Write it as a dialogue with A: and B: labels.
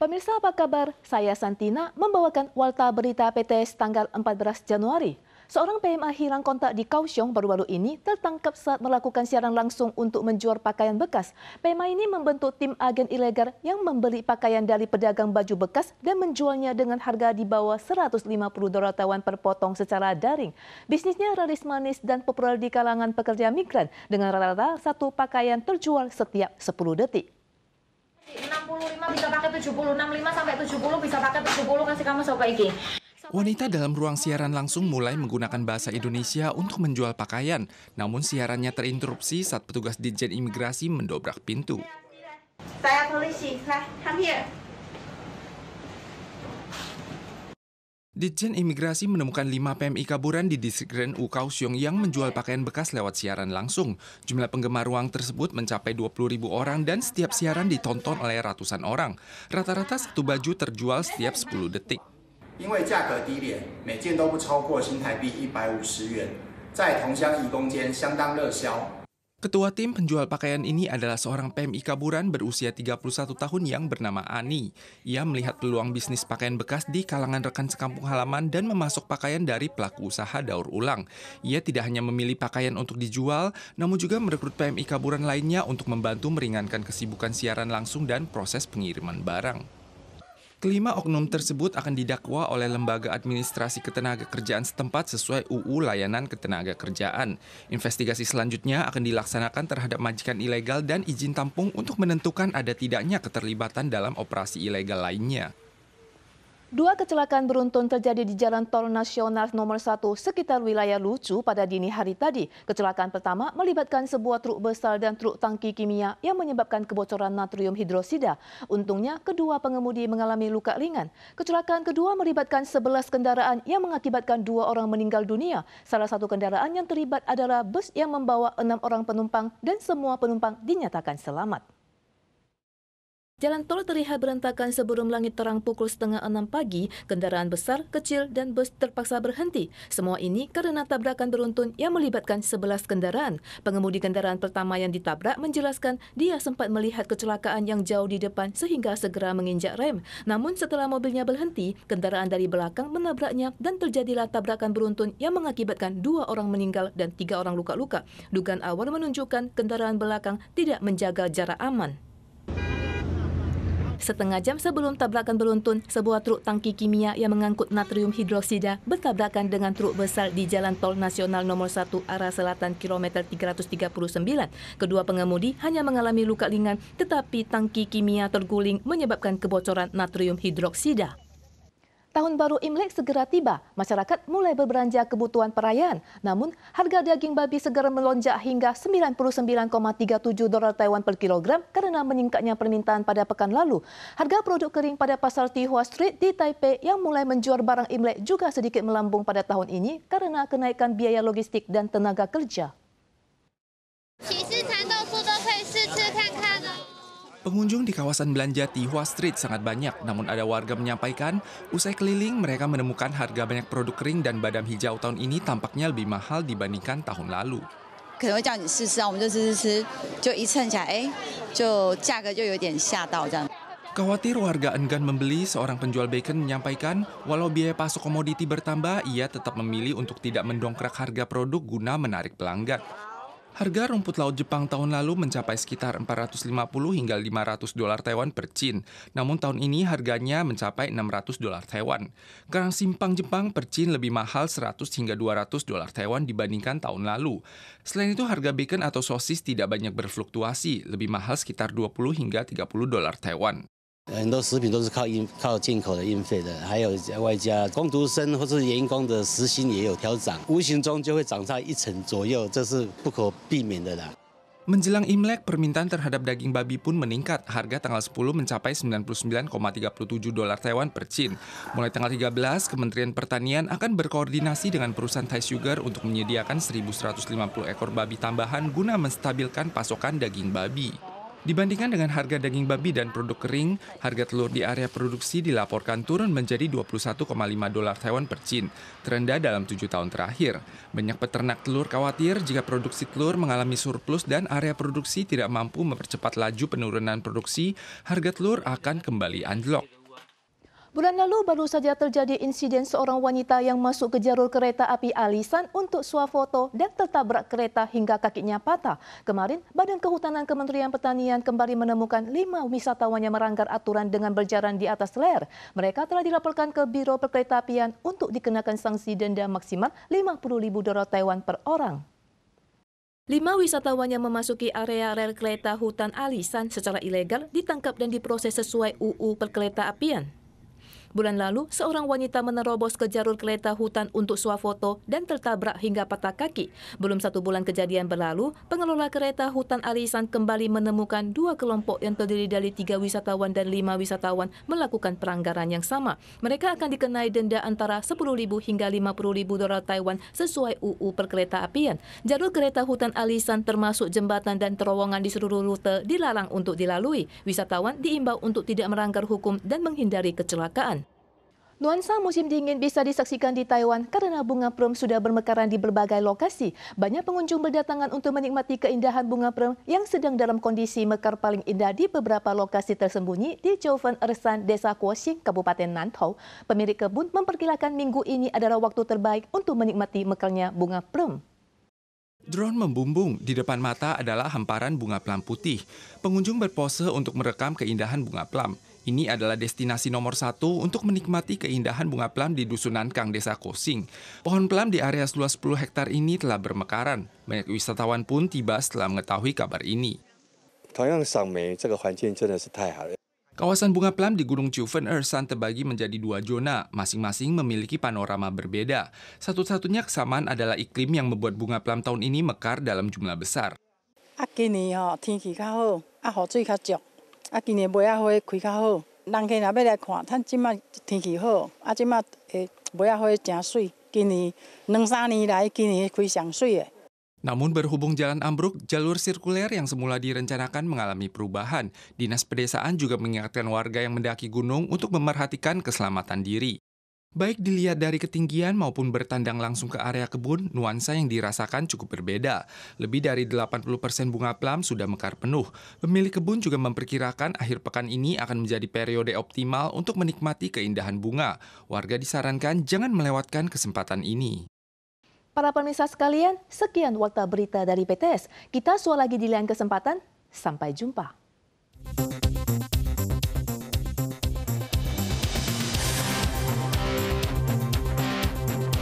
A: Pemirsa apa kabar? Saya Santina membawakan Warta Berita PTS tanggal 14 Januari. Seorang PMA hilang kontak di Kaohsiung baru-baru ini tertangkap saat melakukan siaran langsung untuk menjual pakaian bekas. PMA ini membentuk tim agen ilegal yang membeli pakaian dari pedagang baju bekas dan menjualnya dengan harga di bawah $150 per potong secara daring. Bisnisnya laris manis dan populer di kalangan pekerja migran dengan rata-rata satu pakaian terjual setiap 10 detik.
B: 65 bisa pakai 70, 65 sampai 70 bisa pakai 70 kasih kamu sobat iki.
C: Wanita dalam ruang siaran langsung mulai menggunakan bahasa Indonesia untuk menjual pakaian. Namun siarannya terinterupsi saat petugas Ditjen Imigrasi mendobrak pintu.
B: Saya polisi, hampir.
C: Ditjen Imigrasi menemukan 5 PMI kaburan di distrik Ren U Kaohsiung yang menjual pakaian bekas lewat siaran langsung. Jumlah penggemar ruang tersebut mencapai 20.000 orang dan setiap siaran ditonton oleh ratusan orang. Rata-rata satu baju terjual setiap 10 detik.
D: 因为价格低廉，每件都不超过新台币150元，在同乡移工间相当热销。
C: Ketua tim penjual pakaian ini adalah seorang PMI kaburan berusia 31 tahun yang bernama Ani. Ia melihat peluang bisnis pakaian bekas di kalangan rekan sekampung halaman dan memasok pakaian dari pelaku usaha daur ulang. Ia tidak hanya memilih pakaian untuk dijual, namun juga merekrut PMI kaburan lainnya untuk membantu meringankan kesibukan siaran langsung dan proses pengiriman barang. Kelima oknum tersebut akan didakwa oleh Lembaga Administrasi Ketenagakerjaan setempat sesuai UU Layanan Ketenagakerjaan. Investigasi selanjutnya akan dilaksanakan terhadap majikan ilegal dan izin tampung untuk menentukan ada tidaknya keterlibatan dalam operasi ilegal lainnya.
A: Dua kecelakaan beruntun terjadi di Jalan Tol Nasional nomor 1 sekitar wilayah Lucu pada dini hari tadi. Kecelakaan pertama melibatkan sebuah truk besar dan truk tangki kimia yang menyebabkan kebocoran natrium hidrosida. Untungnya, kedua pengemudi mengalami luka ringan. Kecelakaan kedua melibatkan 11 kendaraan yang mengakibatkan 2 orang meninggal dunia. Salah satu kendaraan yang terlibat adalah bus yang membawa 6 orang penumpang dan semua penumpang dinyatakan selamat. Jalan tol terlihat berantakan sebelum langit terang pukul 5:30 pagi. Kendaraan besar, kecil, dan bus terpaksa berhenti. Semua ini karena tabrakan beruntun yang melibatkan 11 kendaraan. Pengemudi kendaraan pertama yang ditabrak menjelaskan dia sempat melihat kecelakaan yang jauh di depan sehingga segera menginjak rem. Namun setelah mobilnya berhenti, kendaraan dari belakang menabraknya dan terjadilah tabrakan beruntun yang mengakibatkan 2 orang meninggal dan 3 orang luka-luka. Dugaan awal menunjukkan kendaraan belakang tidak menjaga jarak aman. Setengah jam sebelum tabrakan beruntun, sebuah truk tangki kimia yang mengangkut natrium hidroksida bertabrakan dengan truk besar di Jalan Tol Nasional nomor 1 arah selatan kilometer 339. Kedua pengemudi hanya mengalami luka ringan, tetapi tangki kimia terguling menyebabkan kebocoran natrium hidroksida. Tahun baru Imlek segera tiba, masyarakat mulai berbelanja kebutuhan perayaan. Namun, harga daging babi segera melonjak hingga $99,37 Taiwan per kilogram karena meningkatnya permintaan pada pekan lalu. Harga produk kering pada pasar Tihua Street di Taipei yang mulai menjual barang Imlek juga sedikit melambung pada tahun ini karena kenaikan biaya logistik dan tenaga kerja.
C: Pengunjung di kawasan belanja Tihua Street sangat banyak, namun ada warga menyampaikan, usai keliling mereka menemukan harga banyak produk kering dan badam hijau tahun ini tampaknya lebih mahal dibandingkan tahun lalu. Khawatir warga enggan membeli, seorang penjual bacon menyampaikan, walau biaya pasok komoditi bertambah, ia tetap memilih untuk tidak mendongkrak harga produk guna menarik pelanggan. Harga rumput laut Jepang tahun lalu mencapai sekitar $450 hingga $500 Taiwan per cin. Namun tahun ini harganya mencapai $600 Taiwan. Kerang simpang Jepang per cin lebih mahal $100 hingga $200 Taiwan dibandingkan tahun lalu. Selain itu harga bacon atau sosis tidak banyak berfluktuasi, lebih mahal sekitar $20 hingga $30 Taiwan.
E: 很多食品都是靠进口的运费的，还有外加工读生或是员工的时薪也有调涨，无形中就会涨差1成左右，这是不可避免的啦。
C: Menjelang Imlek, permintaan terhadap daging babi pun meningkat. Harga tanggal 10 mencapai $99,37 Taiwan per cin. Mulai tanggal 13, Kementerian Pertanian akan berkoordinasi dengan perusahaan Thai Sugar untuk menyediakan 1.150 ekor babi tambahan guna menstabilkan pasokan daging babi. Dibandingkan dengan harga daging babi dan produk kering, harga telur di area produksi dilaporkan turun menjadi 21,5 dolar Taiwan per cin, terendah dalam 7 tahun terakhir. Banyak peternak telur khawatir jika produksi telur mengalami surplus dan area produksi tidak mampu mempercepat laju penurunan produksi, harga telur akan kembali anjlok.
A: Bulan lalu baru saja terjadi insiden seorang wanita yang masuk ke jalur kereta api Alisan untuk swafoto dan tertabrak kereta hingga kakinya patah. Kemarin, Badan Kehutanan Kementerian Pertanian kembali menemukan 5 wisatawan yang melanggar aturan dengan berjalan di atas ler. Mereka telah dilaporkan ke Biro Perkeretaapian untuk dikenakan sanksi denda maksimal 50.000 dolar Taiwan per orang. 5 wisatawan yang memasuki area rel kereta hutan Alisan secara ilegal ditangkap dan diproses sesuai UU Perkeretaapian. Bulan lalu, seorang wanita menerobos ke jalur kereta hutan untuk swafoto dan tertabrak hingga patah kaki. Belum 1 bulan kejadian berlalu, pengelola kereta hutan Alisan kembali menemukan 2 kelompok yang terdiri dari 3 wisatawan dan 5 wisatawan melakukan pelanggaran yang sama. Mereka akan dikenai denda antara 10.000 hingga 50.000 dolar Taiwan sesuai UU Perkeretaapian. Jalur kereta hutan Alisan termasuk jembatan dan terowongan di seluruh rute dilarang untuk dilalui. Wisatawan diimbau untuk tidak melanggar hukum dan menghindari kecelakaan. Nuansa musim dingin bisa disaksikan di Taiwan karena bunga plum sudah bermekaran di berbagai lokasi. Banyak pengunjung berdatangan untuk menikmati keindahan bunga plum yang sedang dalam kondisi mekar paling indah di beberapa lokasi tersembunyi di Joven Ersan, Desa Kuoxing, Kabupaten Nantou. Pemilik kebun memperkirakan minggu ini adalah waktu terbaik untuk menikmati mekarnya bunga plum.
C: Drone membumbung, di depan mata adalah hamparan bunga plum putih. Pengunjung berpose untuk merekam keindahan bunga plum. Ini adalah destinasi nomor 1 untuk menikmati keindahan bunga plum di Dusun Nankang, Desa Kuoxing. Pohon plum di area seluas 10 hektar ini telah bermekaran. Banyak wisatawan pun tiba setelah mengetahui kabar ini. Kawasan bunga plum di Gunung Joven Ersan terbagi menjadi 2 zona, masing-masing memiliki panorama berbeda. Satu-satunya kesamaan adalah iklim yang membuat bunga plum tahun ini mekar dalam jumlah besar. Namun berhubung jalan ambruk, jalur sirkuler yang semula direncanakan mengalami perubahan. Dinas Pedesaan juga mengingatkan warga yang mendaki gunung untuk memerhatikan keselamatan diri. Baik dilihat dari ketinggian maupun bertandang langsung ke area kebun, nuansa yang dirasakan cukup berbeda. Lebih dari 80% bunga plum sudah mekar penuh. Pemilik kebun juga memperkirakan akhir pekan ini akan menjadi periode optimal untuk menikmati keindahan bunga. Warga disarankan jangan melewatkan kesempatan ini.
A: Para pemirsa sekalian, sekian warta berita dari PTS. Kita suara lagi di lain kesempatan. Sampai jumpa.